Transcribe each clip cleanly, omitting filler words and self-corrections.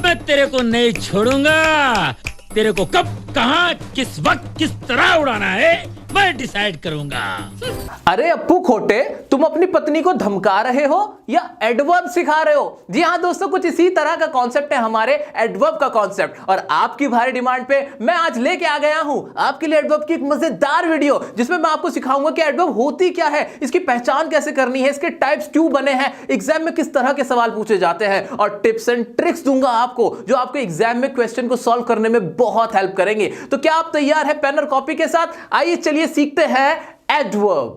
मैं तेरे को नहीं छोड़ूंगा। तेरे को कब, कहां, किस वक्त, किस तरह उड़ाना है मैं डिसाइड करूंगा। अरे अप्पू खोटे, तुम अपनी पत्नी को धमका रहे हो या एडवर्ब सिखा रहे हो? जी हाँ दोस्तों, कुछ इसी तरह का कॉन्सेप्ट है हमारे एडवर्ब का कॉन्सेप्ट। और आपकी भारी डिमांड पे मैं आज लेके आ गया हूं आपके लिए एडवर्ब की एक मजेदार वीडियो, जिसमें मैं आपको सिखाऊंगा कि एडवर्ब होती क्या है, इसकी पहचान कैसे करनी है, इसके टाइप्स क्यों बने हैं, एग्जाम में किस तरह के सवाल पूछे जाते हैं, और टिप्स एंड ट्रिक्स दूंगा आपको जो आपको एग्जाम में क्वेश्चन को सॉल्व करने में बहुत हेल्प करेंगे। तो क्या आप तैयार है पेन और कॉपी के साथ? आइए चलिए सीखते हैं एडवर्ब।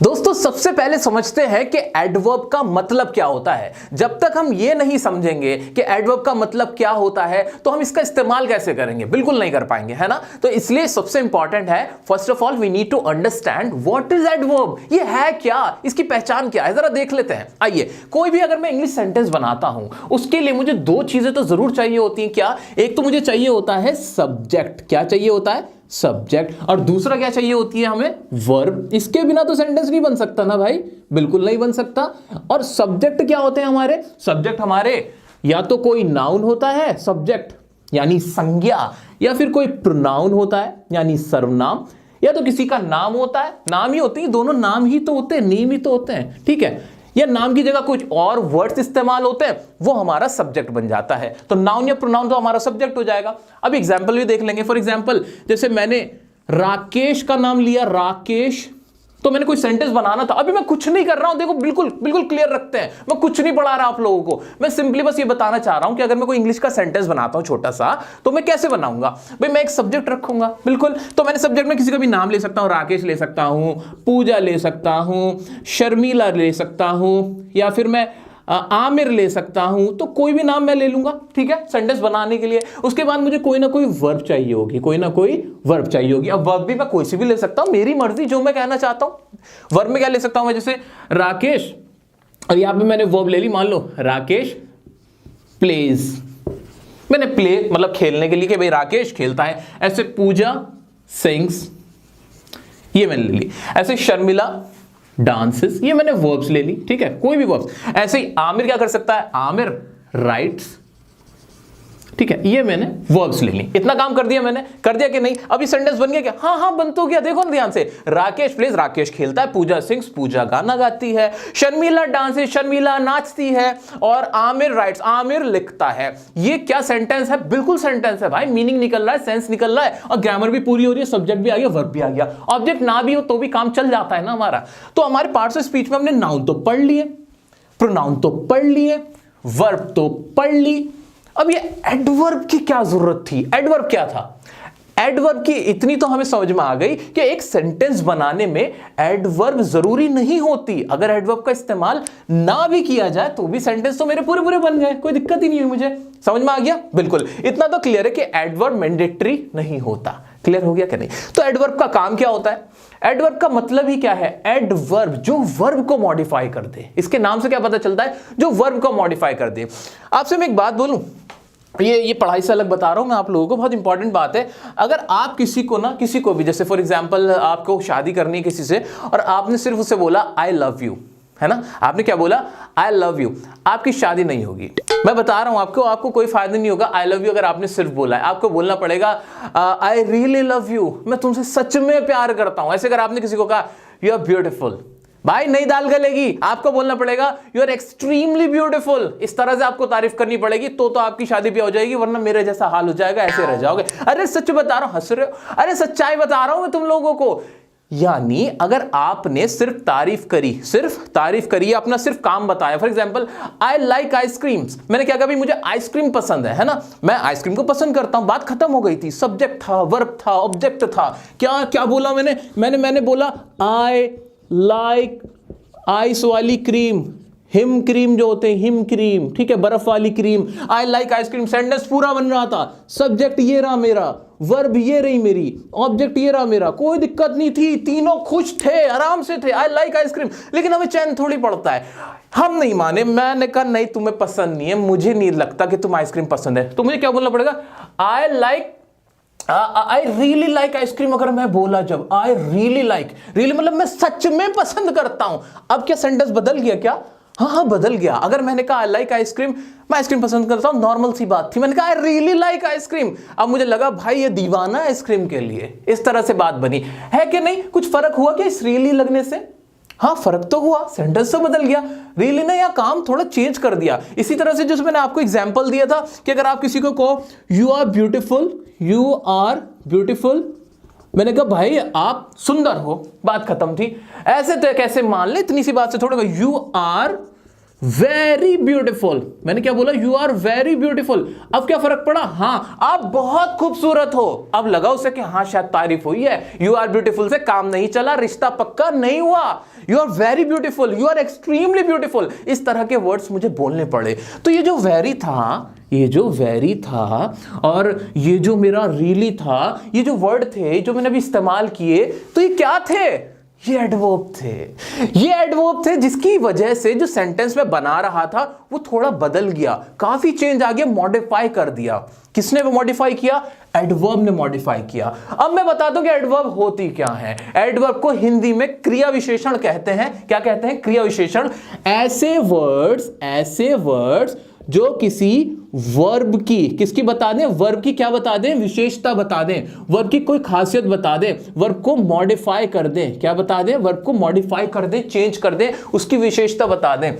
दोस्तों सबसे पहले समझते हैं कि एडवर्ब का मतलब क्या होता है। जब तक हम ये नहीं समझेंगे कि एडवर्ब का मतलब क्या होता है तो हम इसका इस्तेमाल कैसे करेंगे, बिल्कुल नहीं कर पाएंगे, है ना। तो इसलिए सबसे इंपॉर्टेंट है, first of all we need to understand what is adverb. ये है क्या, इसकी पहचान क्या है, जरा देख लेते हैं। आइए, कोई भी अगर मैं इंग्लिश सेंटेंस बनाता हूं उसके लिए मुझे दो चीजें तो जरूर चाहिए होती हैं। क्या? एक तो मुझे चाहिए होता है सब्जेक्ट। क्या चाहिए होता है? सब्जेक्ट। और दूसरा क्या चाहिए होती है हमें? वर्ब। इसके बिना तो सेंटेंस नहीं बन सकता ना भाई, बिल्कुल नहीं बन सकता। और सब्जेक्ट क्या होते हैं हमारे? सब्जेक्ट हमारे या तो कोई नाउन होता है सब्जेक्ट यानी संज्ञा, या फिर कोई प्रोनाउन होता है यानी सर्वनाम, या तो किसी का नाम होता है, नाम ही होते हैं, दोनों नाम ही तो होते हैं, नेम ही तो होते हैं, ठीक है। या नाम की जगह कुछ और वर्ड्स इस्तेमाल होते हैं, वो हमारा सब्जेक्ट बन जाता है। तो नाउन या प्रोनाउन तो हमारा सब्जेक्ट हो जाएगा। अब एग्जांपल भी देख लेंगे। फॉर एग्जांपल, जैसे मैंने राकेश का नाम लिया, राकेश, तो मैंने कोई सेंटेंस बनाना था। अभी मैं कुछ नहीं कर रहा हूं, देखो बिल्कुल बिल्कुल क्लियर रखते हैं, मैं कुछ नहीं पढ़ा रहा आप लोगों को, मैं सिंपली बस ये बताना चाह रहा हूं कि अगर मैं कोई इंग्लिश का सेंटेंस बनाता हूं छोटा सा, तो मैं कैसे बनाऊंगा भाई? मैं एक सब्जेक्ट रखूंगा, बिल्कुल। तो मैंने सब्जेक्ट में किसी का भी नाम ले सकता हूं, राकेश ले सकता हूं, पूजा ले सकता हूं, शर्मिला ले सकता हूं, या फिर मैं आमिर ले सकता हूं। तो कोई भी नाम मैं ले लूंगा, ठीक है, सेंटेंस बनाने के लिए। उसके बाद मुझे कोई ना कोई वर्ब चाहिए होगी, कोई ना कोई वर्ब चाहिए होगी। अब वर्ब भी मैं कोई सी भी ले सकता हूं, मेरी मर्जी, जो मैं कहना चाहता हूं। वर्ब में क्या ले सकता हूं मैं? जैसे राकेश, और यहां पे मैंने वर्ब ले ली, मान लो राकेश प्लेज। मैंने प्ले मतलब खेलने के लिए कि भाई राकेश खेलता है। ऐसे पूजा सिंग्स, ये मैंने ले ली। ऐसे शर्मिला डांसेस, ये मैंने वर्ब्स ले ली, ठीक है, कोई भी वर्ब्स। ऐसे ही आमिर क्या कर सकता है? आमिर राइट्स, ठीक है, ये मैंने वर्ब्स ले ली। इतना काम कर दिया मैंने, कर दिया कि नहीं? अभी सेंटेंस बन गया क्या? हाँ हाँ, बन तो गया। देखो ना ध्यान से, राकेश प्लेज, राकेश खेलता है, पूजा सिंग्स, पूजा गाना गाती है, शर्मिला डांसेस, शर्मिला नाचती है, और आमिर राइट्स, आमिर लिखता है। ये क्या सेंटेंस है? बिल्कुल सेंटेंस है भाई, मीनिंग निकल रहा है, सेंस निकल रहा है, और ग्रामर भी पूरी हो रही है, सब्जेक्ट भी आ गया, वर्ब भी आ गया। ऑब्जेक्ट ना भी हो तो भी काम चल जाता है ना हमारा। तो हमारे पार्ट्स ऑफ स्पीच में हमने नाउन तो पढ़ लिए, प्रोनाउन तो पढ़ लिए, वर्ब तो पढ़ ली। अब ये एडवर्ब की क्या जरूरत थी? एडवर्ब क्या था? एडवर्ब की इतनी तो हमें समझ में आ गई कि एक सेंटेंस बनाने में एडवर्ब जरूरी नहीं होती। अगर एडवर्ब का इस्तेमाल ना भी किया जाए तो भी सेंटेंस तो मेरे पूरे पूरे बन गए, कोई दिक्कत ही नहीं हुई मुझे। समझ में आ गया? बिल्कुल, इतना तो क्लियर है कि एडवर्ब मैंडेटरी नहीं होता। क्लियर हो गया कि नहीं? तो एडवर्ब का काम क्या होता है? एडवर्ब का मतलब ही क्या है? एडवर्ब जो वर्ब को मॉडिफाई कर दे। इसके नाम से क्या पता चलता है? जो वर्ब को मॉडिफाई कर दे। आपसे मैं एक बात बोलूं, ये पढ़ाई से अलग बता रहा हूं मैं आप लोगों को, बहुत इंपॉर्टेंट बात है। अगर आप किसी को भी, जैसे फॉर एग्जांपल आपको शादी करनी है किसी से, और आपने सिर्फ उसे बोला आई लव यू, है ना, आपने क्या बोला? आई लव यू, आपकी शादी नहीं होगी। मैं बता रहा हूं आपको कोई फायदा नहीं होगा आई लव यू अगर आपने सिर्फ बोला है। आपको बोलना पड़ेगा आई रियली लव यू, मैं तुमसे सच में प्यार करता हूं। ऐसे अगर आपने किसी को कहा यू आर ब्यूटीफुल, भाई नहीं दाल गलेगी, आपको बोलना पड़ेगा यू आर एक्सट्रीमली ब्यूटीफुल। इस तरह से आपको तारीफ करनी पड़ेगी, तो आपकी शादी भी हो जाएगी, वरना मेरे जैसा हाल हो जाएगा, ऐसे रह जाओगे। अरे सच बता रहा हूं, हंस रहे हो? अरे सच्चाई बता रहा हूं मैं तुम लोगों को। यानी अगर आपने सिर्फ तारीफ करी, अपना सिर्फ काम बताया। For example, I like ice creams, मैंने क्या कहा? भाई मुझे आइसक्रीम पसंद है ना, मैं आइसक्रीम को पसंद करता हूं, बात खत्म हो गई थी। सब्जेक्ट था, वर्ब था, ऑब्जेक्ट था। क्या बोला मैंने बोला आई लाइक आइस वाली क्रीम, हिम क्रीम जो होते हैं, हिम क्रीम, ठीक है, बर्फ वाली cream. I like ice cream, sentence पूरा बन रहा था। सब्जेक्ट ये रहा मेरा, वर्ब ये रही मेरी, ऑब्जेक्ट ये रहा मेरा, कोई दिक्कत नहीं थी, तीनों खुश थे, आराम से थे। I like ice cream. लेकिन हमें चैन थोड़ी पड़ता है, हम नहीं माने। मैंने कहा नहीं, तुम्हें पसंद नहीं है, मुझे नहीं लगता कि तुम आइसक्रीम पसंद है। तो मुझे क्या बोलना पड़ेगा? I like I really like ice cream अगर मैं बोला जब आई रियली लाइक, रियली मतलब मैं सच में पसंद करता हूं। अब क्या सेंटेंस बदल गया क्या? हाँ बदल गया। अगर मैंने कहा आई लाइक आइसक्रीम, मैं आइसक्रीम पसंद करता हूं, नॉर्मल सी बात थी। मैंने कहा आई रियली लाइक आइसक्रीम, अब मुझे लगा भाई ये दीवाना आइसक्रीम के लिए। इस तरह से बात बनी है कि नहीं? कुछ फर्क हुआ क्या इस रियली लगने से? हाँ फर्क तो हुआ, सेंटेंस तो बदल गया। रियली ने यह काम थोड़ा चेंज कर दिया। इसी तरह से जो मैंने आपको एग्जांपल दिया था कि अगर आप किसी को कहो you are beautiful, you are beautiful, मैंने कहा भाई आप सुंदर हो, बात खत्म थी। ऐसे तो कैसे मान ले, इतनी सी बात से थोड़ा, यू आर वेरी ब्यूटीफुल, मैंने क्या बोला? You are very beautiful. अब क्या फर्क पड़ा? हाँ आप बहुत खूबसूरत हो। अब लगा उसे कि हाँ शायद तारीफ हुई है। यू आर ब्यूटीफुल से काम नहीं चला, रिश्ता पक्का नहीं हुआ। You are very beautiful, you are extremely beautiful, इस तरह के वर्ड्स मुझे बोलने पड़े। तो ये जो वेरी था, ये जो वेरी था और ये जो मेरा रियली था, ये जो वर्ड थे जो मैंने अभी इस्तेमाल किए, तो ये क्या थे? ये एडवर्ब थे। ये एडवर्ब थे जिसकी वजह से जो सेंटेंस में बना रहा था वो थोड़ा बदल गया, काफी चेंज आ गया, मॉडिफाई कर दिया। किसने मॉडिफाई किया? एडवर्ब ने मॉडिफाई किया। अब मैं बता दूं कि एडवर्ब होती क्या है। एडवर्ब को हिंदी में क्रिया विशेषण कहते हैं। क्या कहते हैं? क्रिया विशेषण। ऐसे वर्ड्स जो किसी वर्ब की, किसकी बता दें? वर्ब की क्या बता दें? विशेषता बता दें, वर्ब की कोई खासियत बता दें, वर्ब को मॉडिफाई कर दें। क्या बता दें? वर्ब को मॉडिफाई कर दें, चेंज कर दें, उसकी विशेषता बता दें,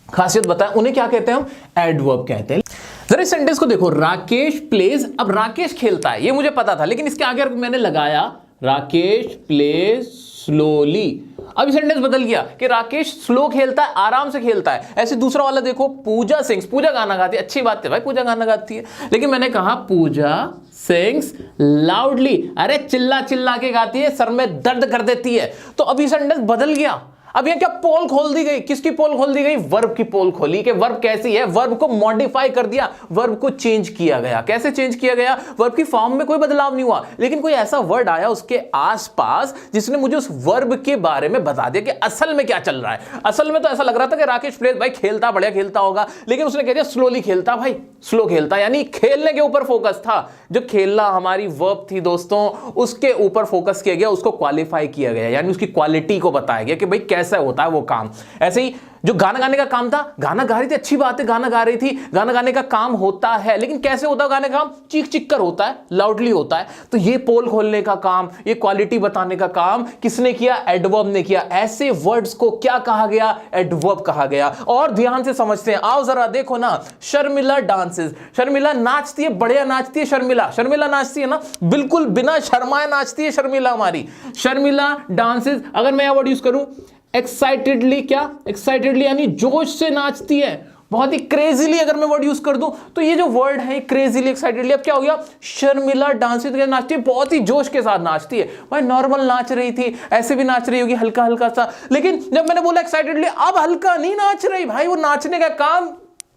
खासियत बताएं, उन्हें क्या कहते हैं? हम एडवर्ब कहते हैं। जरा इस सेंटेंस को देखो, राकेश प्लेज। अब राकेश खेलता है ये मुझे पता था, लेकिन इसके आगे मैंने लगाया राकेश प्लेज स्लोली। अब ये सेंटेंस बदल गया कि राकेश स्लो खेलता है, आराम से खेलता है। ऐसे दूसरा वाला देखो, पूजा सिंग्स। पूजा गाना गाती है, अच्छी बात है भाई, पूजा गाना गाती है, लेकिन मैंने कहा पूजा सिंग्स लाउडली। अरे चिल्ला चिल्ला के गाती है, सर में दर्द कर देती है। तो अभी सेंटेंस बदल गया। अब यहां क्या पोल खोल दी गई? किसकी पोल खोल दी गई? वर्ब की पोल खोली कि वर्ब कैसी है। वर्ब को मॉडिफाई कर दिया, वर्ब को चेंज किया गया। कैसे चेंज किया गया? वर्ब की फॉर्म में कोई बदलाव नहीं हुआ, लेकिन कोई ऐसा वर्ड आया उसके आसपास जिसने मुझे उस वर्ब के बारे में बता दिया कि असल में क्या चल रहा है। असल में तो ऐसा लग रहा था कि राकेश प्लेज भाई खेलता, बढ़िया खेलता होगा, लेकिन उसने कह दिया स्लोली खेलता, भाई स्लो खेलता, यानी खेलने के ऊपर फोकस था। जो खेलना हमारी वर्ब थी दोस्तों, उसके ऊपर फोकस किया गया, उसको क्वालिफाई किया गया, यानी उसकी क्वालिटी को बताया गया कि भाई कैसा होता है वो काम। ऐसे ही जो गाना गाने का काम था, गाना गा रही थी, अच्छी बात है, गाना गा रही थी, गाना गाने का काम होता है, लेकिन कैसे होता है गाने का काम? चीख चीख कर होता है, लाउडली होता है। तो ये पोल खोलने का काम, ये क्वालिटी बताने का काम किसने किया? एडवर्ब ने किया। ऐसे वर्ड्स को क्या कहा गया? एडवर्ब कहा गया। और ध्यान से समझते हैं, आओ जरा देखो ना, शर्मिला डांसेस, शर्मिला नाचती है, बढ़िया नाचती है शर्मिला। शर्मिला नाचती है ना, बिल्कुल बिना शर्माए नाचती है शर्मिला हमारी। शर्मिला डांसेस, अगर मैं यह वर्ड यूज करूं एक्साइटेडली, क्या? एक्साइटेडली यानी जोश से नाचती है, बहुत ही क्रेजीली अगर मैं वर्ड यूज कर दूं तो ये जो वर्ड है क्रेजीली, एक्साइटेडली, अब क्या हो गया? शर्मिला डांसेस नाचती है, बहुत ही जोश के साथ नाचती है। भाई नॉर्मल नाच रही थी, ऐसे भी नाच रही होगी हल्का हल्का सा, लेकिन जब मैंने बोला एक्साइटेडली, अब हल्का नहीं नाच रही भाई, वो नाचने का काम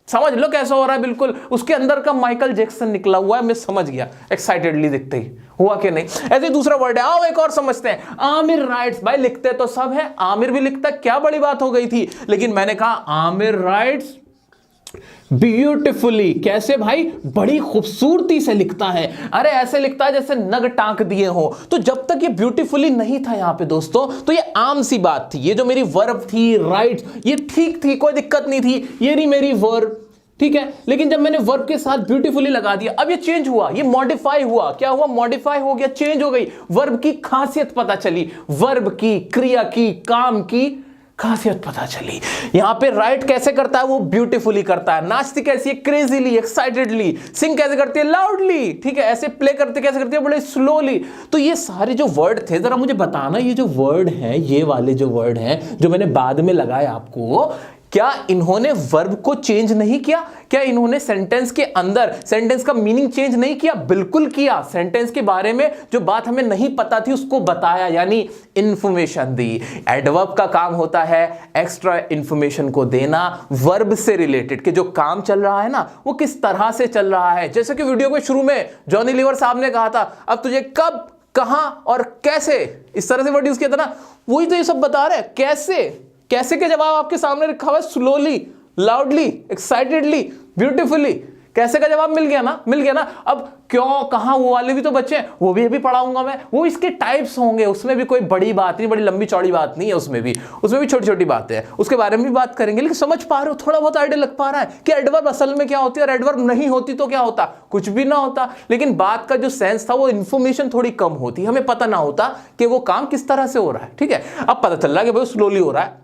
समझ लो कैसा हो रहा है, बिल्कुल उसके अंदर का माइकल जैक्सन निकला हुआ है। मैं समझ गया एक्साइटेडली दिखते ही, हुआ कि नहीं? ऐसे दूसरा वर्ड है, आओ एक और समझते हैं, आमिर राइट्स। भाई लिखते तो सब है, आमिर भी लिखता, क्या बड़ी बात हो गई थी, लेकिन मैंने कहा आमिर राइट्स ब्यूटिफुली। कैसे भाई? बड़ी खूबसूरती से लिखता है। अरे ऐसे लिखता है जैसे नग टांक दिए हो। तो जब तक ये ब्यूटिफुली नहीं था यहां पे दोस्तों, तो ये आम सी बात थी। ये जो मेरी वर्ब थी राइट, ये ठीक थी, कोई दिक्कत नहीं थी, ये नहीं मेरी वर्ब, ठीक है। लेकिन जब मैंने वर्ब के साथ ब्यूटीफुली लगा दिया, अब ये चेंज हुआ, ये मॉडिफाई हुआ। क्या हुआ? मॉडिफाई हो गया, चेंज हो गई। वर्ब की खासियत पता चली, वर्ब की, क्रिया की, काम की खासियत पता चली। यहां पे राइट कैसे करता है? वो ब्यूटीफुली करता है। नाचती कैसी है? Crazily, excitedly. सिंग कैसे करती है? लाउडली, ठीक है। ऐसे प्ले करते कैसे करती है? बड़े स्लोली। तो ये सारे जो वर्ड थे, जरा मुझे बताना, ये जो वर्ड हैं, ये वाले जो वर्ड हैं जो मैंने बाद में लगाए आपको, क्या इन्होंने वर्ब को चेंज नहीं किया? क्या इन्होंने सेंटेंस के अंदर सेंटेंस का मीनिंग चेंज नहीं किया? बिल्कुल किया। सेंटेंस के बारे में जो बात हमें नहीं पता थी उसको बताया, यानी इंफॉर्मेशन दी। एडवर्ब का काम होता है एक्स्ट्रा इंफॉर्मेशन को देना वर्ब से रिलेटेड, कि जो काम चल रहा है ना वो किस तरह से चल रहा है। जैसे कि वीडियो के शुरू में जॉनी लीवर साहब ने कहा था, अब तुझे कब, कहां और कैसे, इस तरह से वर्ड यूज किया था ना, वही तो ये सब बता रहे हैं। कैसे, कैसे के जवाब आपके सामने रखा हुआ है, स्लोली, लाउडली, एक्साइटेडली, ब्यूटीफुली। कैसे का जवाब मिल गया ना, मिल गया ना। अब क्यों, कहां, वो वाले भी तो बच्चे हैं, वो भी अभी पढ़ाऊंगा मैं। वो इसके टाइप्स होंगे, उसमें भी कोई बड़ी बात नहीं, बड़ी लंबी चौड़ी बात नहीं है, उसमें भी छोटी छोटी बातें हैं, उसके बारे में भी बात करेंगे। लेकिन समझ पा रहे हो, थोड़ा बहुत आइडिया लग पा रहा है कि एडवर्ब असल में क्या होती है और एडवर्ब नहीं होती तो क्या होता, कुछ भी ना होता। लेकिन बात का जो सेंस था, वो इंफॉर्मेशन थोड़ी कम होती, हमें पता ना होता कि वो काम किस तरह से हो रहा है। ठीक है, अब पता चल रहा है कि भाई स्लोली हो रहा है,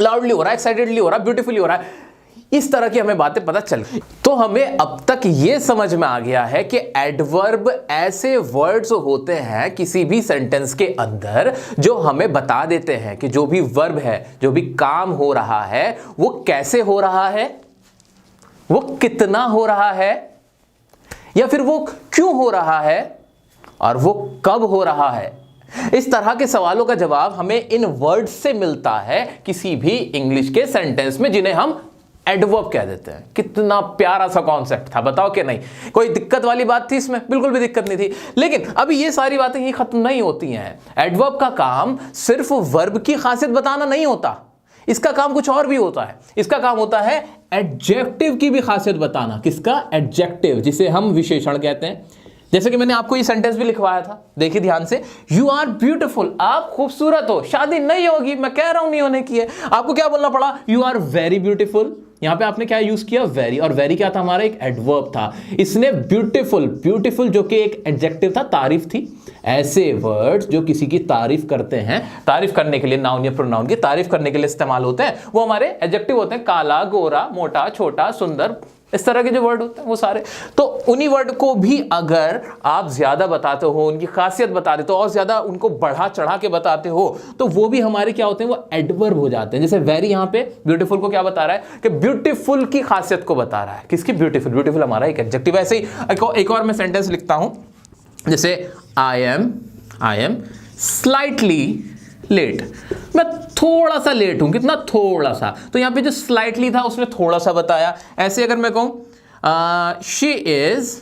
लाउडली हो रहा है, एक्साइटेडली हो रहा है, ब्यूटीफुली हो रहा है, इस तरह की हमें बातें पता चल गई। तो हमें अब तक ये समझ में आ गया है कि एडवर्ब ऐसे वर्ड्स होते हैं किसी भी सेंटेंस के अंदर जो हमें बता देते हैं कि जो भी वर्ब है, जो भी काम हो रहा है, वो कैसे हो रहा है, वो कितना हो रहा है, या फिर वो क्यों हो रहा है, और वो कब हो रहा है। इस तरह के सवालों का जवाब हमें इन वर्ड्स से मिलता है किसी भी इंग्लिश के सेंटेंस में, जिन्हें हम एडवर्ब कह देते हैं। कितना प्यारा सा कॉन्सेप्ट था, बताओ कि नहीं? कोई दिक्कत वाली बात थी इसमें? बिल्कुल भी दिक्कत नहीं थी। लेकिन अभी ये सारी बातें ही खत्म नहीं होती हैं। एडवर्ब का काम सिर्फ वर्ब की खासियत बताना नहीं होता, इसका काम कुछ और भी होता है। इसका काम होता है एडजेक्टिव की भी खासियत बताना। किसका? एडजेक्टिव, जिसे हम विशेषण कहते हैं। जैसे कि मैंने आपको ये सेंटेंस भी लिखवाया था, देखिए ध्यान से, यू आर ब्यूटीफुल, आप खूबसूरत हो। शादी नहीं होगी, मैं कह रहा हूं नहीं होने की है, आपको क्या बोलना पड़ा? You are very beautiful. यहां पे आपने क्या यूज किया? वेरी। और वेरी क्या था? हमारा एक एडवर्ब था। इसने ब्यूटीफुल, ब्यूटीफुल जो कि एक एडजेक्टिव था, तारीफ थी। ऐसे वर्ड्स जो किसी की तारीफ करते हैं, तारीफ करने के लिए, नाउन या प्रोनाउन की तारीफ करने के लिए इस्तेमाल होते हैं, वो हमारे एडजेक्टिव होते हैं। काला, गोरा, मोटा, छोटा, सुंदर, इस तरह के जो वर्ड होते हैं वो सारे। तो उन्हीं वर्ड को भी अगर आप ज्यादा बताते हो, उनकी खासियत बता देते हो और ज्यादा उनको बढ़ा चढ़ा के बताते हो, तो वो भी हमारे क्या होते हैं? वो एडवर्ब हो जाते हैं। जैसे वेरी यहां पे ब्यूटीफुल को क्या बता रहा है? कि ब्यूटीफुल की खासियत को बता रहा है। किसकी? ब्यूटीफुल। ब्यूटीफुल हमारा एक एडजेक्टिव। ऐसे ही एक और मैं सेंटेंस लिखता हूं, जैसे आई एम स्लाइटली लेट। मैं थोड़ा सा लेट हूं। कितना? थोड़ा सा। तो यहां पे जो स्लाइटली था उसने थोड़ा सा बताया। ऐसे अगर मैं कहूं शी इज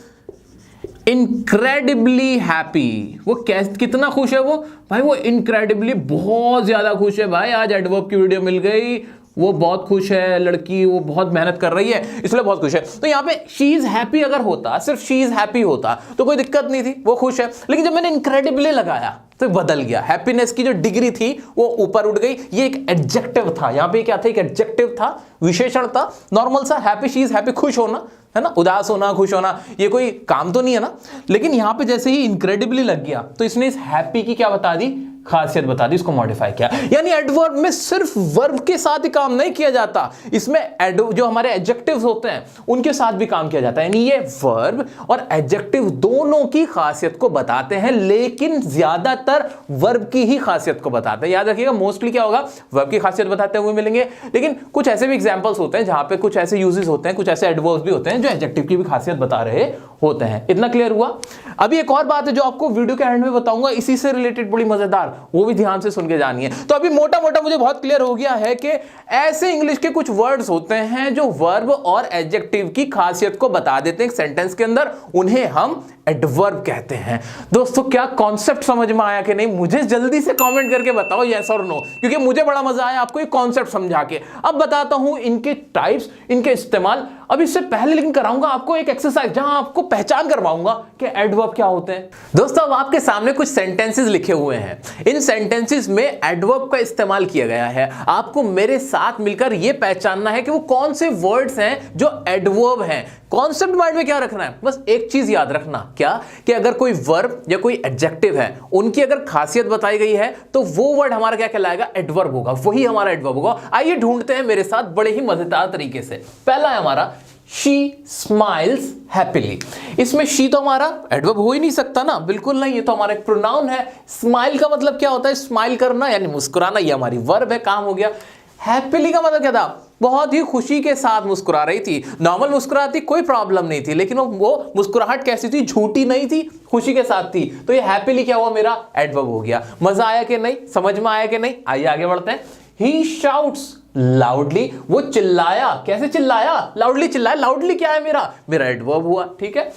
इनक्रेडिबली हैप्पी, वो कितना खुश है वो? भाई वो इनक्रेडिबली, बहुत ज्यादा खुश है भाई। आज एडवर्ब की वीडियो मिल गई, वो बहुत खुश है लड़की, वो बहुत मेहनत कर रही है इसलिए बहुत खुश है। तो यहां पे शी इज हैप्पी अगर होता, सिर्फ शी इज हैप्पी होता तो कोई दिक्कत नहीं थी, वो खुश है। लेकिन जब मैंने इनक्रेडिबली लगाया तो बदल गया। हैप्पीनेस की जो डिग्री थी वो ऊपर उठ गई। ये एक एडजेक्टिव था। यहां पे क्या था? एक एडजेक्टिव था, विशेषण था, नॉर्मल सा। हैप्पी, शी इज हैप्पी, खुश होना है ना, उदास होना, खुश होना, ये कोई काम तो नहीं है ना। लेकिन यहां पे जैसे ही इनक्रेडिबली लग गया तो इसने इस हैप्पी की क्या बता दी? खासियत बता दी, इसको मॉडिफाई किया। यानी एडवर्ब में सिर्फ वर्ब के साथ ही काम नहीं किया जाता, इसमें जो हमारे एडजेक्टिव्स होते हैं उनके साथ भी काम किया जाता है। यानी ये वर्ब और एडजेक्टिव दोनों की खासियत को बताते हैं, लेकिन ज्यादातर वर्ब की ही खासियत को बताते हैं। याद रखिएगा, मोस्टली क्या होगा? वर्ब की खासियत बताते हुए मिलेंगे। लेकिन कुछ ऐसे भी एग्जांपल्स होते हैं जहां पे कुछ ऐसे यूजेस होते हैं, कुछ ऐसे एडवर्ब्स भी होते हैं जो एडजेक्टिव की भी खासियत बता रहे होते हैं। इतना क्लियर हुआ? अभी एक और बात है जो आपको वीडियो के एंड में बताऊंगा, इसी से रिलेटेड, बड़ी मजेदार, वो भी ध्यान से सुन के जानिए। तो अभी मोटा मोटा मुझे बहुत क्लियर हो गया है कि ऐसे इंग्लिश के कुछ वर्ड्स होते हैं जो वर्ब और एडजेक्टिव की खासियत को बता देते हैं एक सेंटेंस के अंदर, उन्हें हम एडवर्ब कहते हैं। दोस्तों क्या कॉन्सेप्ट समझ में आया कि नहीं? मुझे जल्दी से कमेंट करके बताओ यस और नो, क्योंकि मुझे बड़ा मजा आया आपको ये कॉन्सेप्ट समझा के। अब बताता हूं इनके टाइप्स, इनके इस्तेमाल। अब इससे पहले लेकिन कराऊंगा आपको एक एक्सरसाइज जहां आपको पहचान करवाऊंगा कि एडवर्ब क्या होते हैं। दोस्तों अब आपके सामने कुछ सेंटेंसेस लिखे हुए हैं। इन सेंटेंसेस में एडवर्ब का इस्तेमाल किया गया है। आपको मेरे साथ मिलकर यह पहचानना है कि वो कौन से वर्ड्स हैं जो एडवर्ब हैं। कॉन्सेप्ट माइंड में क्या रखना है? बस एक चीज याद रखना, क्या? कि अगर कोई वर्ब या कोई एडजेक्टिव है, उनकी अगर खासियत बताई गई है तो वो वर्ड हमारा क्या कहलाएगा? एडवर्ब होगा, वही हमारा एडवर्ब होगा। आइए ढूंढते हैं मेरे साथ बड़े ही मजेदार तरीके से। पहला है हमारा शी स्माइल्स हैप्पीली। इसमें शी तो हमारा एडवर्ब हो ही नहीं सकता ना, बिल्कुल नहीं, ये तो हमारा एक प्रोनाउन है। स्माइल का मतलब क्या होता है? स्माइल करना यानी मुस्कुराना, ये हमारी वर्ब है, काम हो गया। हैप्पीली का मतलब क्या था? बहुत ही खुशी के साथ मुस्कुरा रही थी। नॉर्मल मुस्कुराती, कोई प्रॉब्लम नहीं थी, लेकिन वो मुस्कुराहट कैसी थी? झूठी नहीं थी, खुशी के साथ थी। तो ये हैप्पीली क्या हुआ? मेरा एडवर्ब हो गया। मजा आया कि नहीं? समझ में आया कि नहीं? आइए आगे बढ़ते हैं। ही शाउट्स लाउडली, वो चिल्लाया। कैसे चिल्लाया? लाउडली चिल्लाया। लाउडली क्या है? मेरा एडवर्ब हुआ। ठीक है।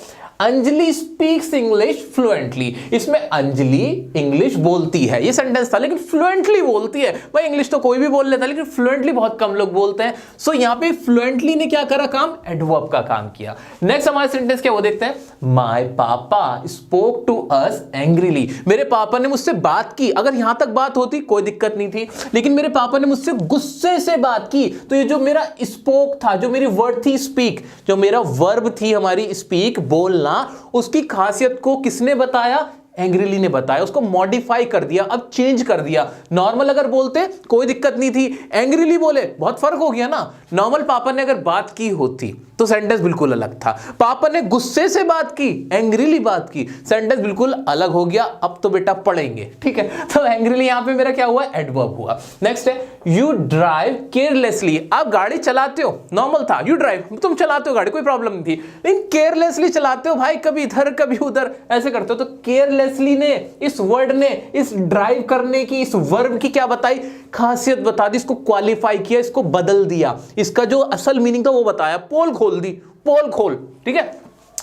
Anjali speaks English fluently. इसमें अंजलि इंग्लिश बोलती है, ये सेंटेंस था, लेकिन फ्लुएंटली बोलती है। भाई इंग्लिश तो कोई भी बोल लेता है, लेकिन फ्लुएंटली बहुत कम लोग बोलते हैं। सो यहां पे फ्लुएंटली ने क्या करा काम, एडवर्ब का काम किया। नेक्स्ट हमारा सेंटेंस क्या वो देखते हैं, माय पापा स्पोक टू अस एंग्रीली। मेरे पापा ने मुझसे बात की। अगर यहां तक बात होती कोई दिक्कत नहीं थी, लेकिन मेरे पापा ने मुझसे गुस्से से बात की। तो ये जो मेरा स्पोक था, जो मेरी वर्ड थी स्पीक, जो मेरा वर्ब थी हमारी स्पीक बोलना, उसकी खासियत को किसने बताया, एंग्रीली ने बताया। उसको मॉडिफाई कर दिया, अब चेंज कर दिया। नॉर्मल अगर बोलते कोई दिक्कत नहीं थी, एंग्रीली बोले बहुत फर्क हो गया ना। नॉर्मल पापा ने अगर बात की होती तो सेंटेंस बिल्कुल अलग था। पापा ने गुस्से से बात की, एंग्रीली बात की, सेंटेंस बिल्कुल अलग हो गया। अब तो बेटा पढ़ेंगे, ठीक है। तो एंग्रीली यहां पे मेरा क्या हुआ, एडवर्ब हुआ। नेक्स्ट है यू ड्राइव केयरलेसली। आप गाड़ी चलाते हो, नॉर्मल था यू ड्राइव, तुम चलाते हो गाड़ी, कोई प्रॉब्लम नहीं थी, लेकिन केयरलेसली चलाते हो भाई, कभी इधर कभी उधर ऐसे करते हो। तो केयरलेसली ने, इस वर्ड ने, इस ड्राइव करने की, इस वर्ब की क्या बताई, खासियत बता दी, इसको क्वालिफाई किया, इसको बदल दिया, इसका जो असल मीनिंग था वो बताया, पोल खोल दी, पोल खोल, ठीक है।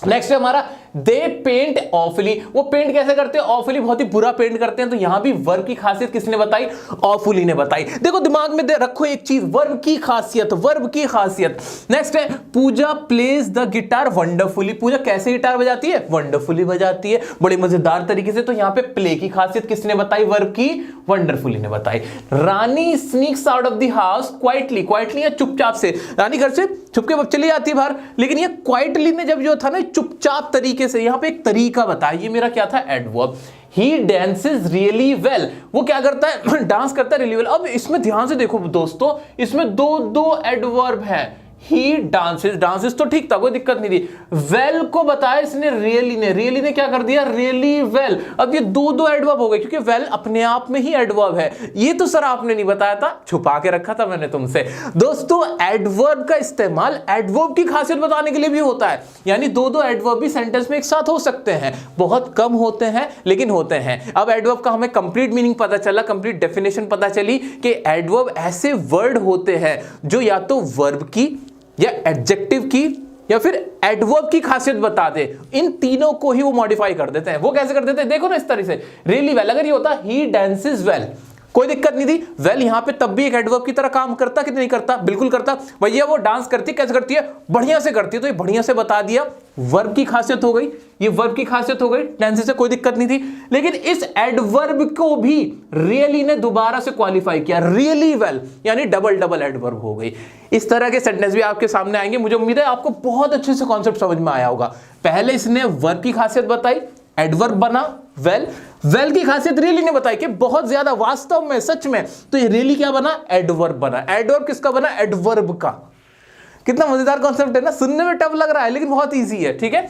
नेक्स्ट है हमारा दे पेंट ऑफुली। वो पेंट कैसे करते हैं, ऑफुली, बहुत ही बुरा पेंट करते हैं। तो यहां भी वर्ब की खासियत किसने बताई, ऑफुली ने बताई। देखो दिमाग में रखो एक चीज, वर्ब की खासियत, वर्ब की खासियत। नेक्स्ट है पूजा प्लेज द गिटार वंडरफुली। पूजा कैसे गिटार बजाती है, वंडरफुली बजाती है, बड़े मजेदार तरीके से। तो यहां पे प्ले की खासियत किसने बताई, वर्ब की, वंडरफुली ने बताई। Rani sneaks out of the house quietly. Quietly या चुपचाप से, रानी घर से छुपके चली जाती है बाहर, लेकिन ये क्वाइटली ने जब जो था ना चुपचाप तरीके से, यहां पे एक तरीका बताया, ये मेरा क्या था, एडवर्ब। ही डांसेस रियली वेल। वो क्या करता है, डांस करता है रियली वेल। अब इसमें ध्यान से देखो दोस्तों, इसमें दो एडवर्ब है। ही डांसेस, डांसेस तो ठीक था, कोई दिक्कत नहीं थी। वेल को बताया इसने रियली ने, रियली ने क्या कर दिया, रियली वेल। अब ये दो एडवर्ब हो गए, क्योंकि वेल अपने आप में ही एडवर्ब है। ये तो सर आपने नहीं बताया था, छुपा के रखा था मैंने तुमसे। दोस्तों एडवर्ब का इस्तेमाल एडवर्ब की खासियत बताने के लिए भी होता है, यानी दो एडवर्ब भी सेंटेंस में एक साथ हो सकते हैं। बहुत कम होते हैं, लेकिन होते हैं। अब एडवर्ब का हमें कंप्लीट मीनिंग पता चला, कंप्लीट डेफिनेशन पता चली कि एडवर्ब ऐसे वर्ड होते हैं जो या तो वर्ब की या एडजेक्टिव की या फिर एडवर्ब की खासियत बता दे। इन तीनों को ही वो मॉडिफाई कर देते हैं। वो कैसे कर देते हैं, देखो ना इस तरह से, रियली वेल, अगर ये होता ही डांसेस वेल, कोई दिक्कत नहीं थी। वेल यहां पे तब भी एक एडवर्ब की तरह काम करता कि नहीं करता, बिल्कुल करता। भैया वो डांस करती, कैसे करती है, बढ़िया से करती है। तो ये बढ़िया से बता दिया, वर्ब की खासियत हो गई, ये वर्ब की खासियत हो गई, टेंस से कोई दिक्कत नहीं थी। लेकिन इस एडवर्ब को भी रियली ने दोबारा से क्वालिफाई किया, रियली वेल, यानी डबल एडवर्ब हो गई। इस तरह के सेंटेंस भी आपके सामने आएंगे। मुझे उम्मीद है आपको बहुत अच्छे से कॉन्सेप्ट समझ में आया होगा। पहले इसने वर्ब की खासियत बताई, एडवर्ब बना वेल, वेल की खासियत रियली ने बताई कि बहुत ज्यादा, वास्तव में, सच में। तो ये रियली क्या बना, एडवर्ब बना। एडवर्ब किसका बना, एडवर्ब का। कितना मजेदार कॉन्सेप्ट है ना, सुनने में टफ लग रहा है लेकिन बहुत इजी है, ठीक है।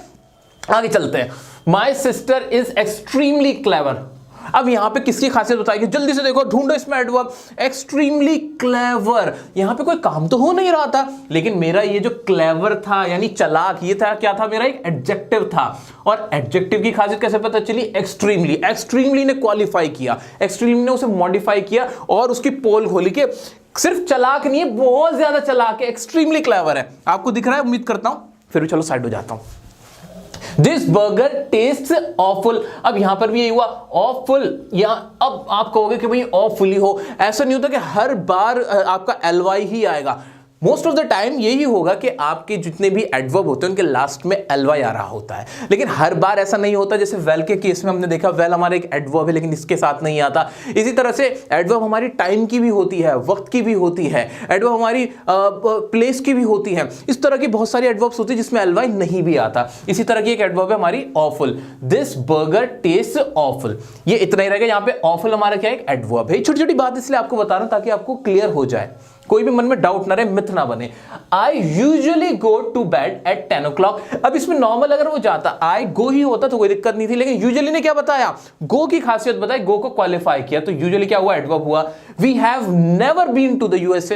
आगे चलते हैं। My sister is extremely clever. अब यहां पे किसकी खासियत बताएगी, जल्दी से देखो, ढूंढो इसमें एडवर्ब। एक्सट्रीमली क्लेवर, यहां पे कोई काम तो हो नहीं रहा था, लेकिन मेरा ये जो क्लेवर था यानी चालाक, ये था क्या था, मेरा एक एडजेक्टिव था। और एडजेक्टिव की खासियत कैसे पता चली, एक्सट्रीमली। एक्सट्रीमली ने क्वालिफाई किया, एक्सट्रीमली ने उसे मॉडिफाई किया और उसकी पोल खोली कि सिर्फ चालाक नहीं है, बहुत ज्यादा चालाक है, एक्सट्रीमली क्लेवर है। आपको दिख रहा है, उम्मीद करता हूं। फिर भी चलो साइड हो जाता हूं। This burger tests awful. अब यहां पर भी यही हुआ, ऑफुल। यहां अब आप कहोगे कि भाई ऑफुली हो, ऐसा नहीं होता कि हर बार आपका एलवाई ही आएगा। मोस्ट ऑफ द टाइम यही होगा कि आपके जितने भी एडवर्ब होते हैं उनके लास्ट में एलवाई आ रहा होता है, लेकिन हर बार ऐसा नहीं होता। जैसे वेल के केस में हमने देखा, वेल हमारा एक एडवर्ब है लेकिन इसके साथ नहीं आता। इसी तरह से एडवर्ब हमारी टाइम की भी होती है, वक्त की भी होती है, एडवर्ब हमारी प्लेस की भी होती है। इस तरह की बहुत सारी एडवर्ब्स होती है जिसमें एलवाई नहीं भी आता। इसी तरह की एक एडवर्ब है हमारी awful. This burger taste awful, ये इतना ही रहेगा। यहाँ पे ऑफुल हमारा क्या है, एक एडवर्ब है। छोटी छोटी बात इसलिए आपको बता रहा हूं ताकि आपको क्लियर हो जाए, कोई भी मन में डाउट ना रहे, मिथ ना बने। I usually go to bed at 10 o'clock। अब इसमें नॉर्मल अगर वो जाता, आई गो ही होता तो कोई दिक्कत नहीं थी, लेकिन यूजुअली ने क्या बताया, गो की खासियत बताई, गो को क्वालिफाई किया। तो यूजुअली क्या हुआ, एडवर्ब हुआ। We have never been to the USA.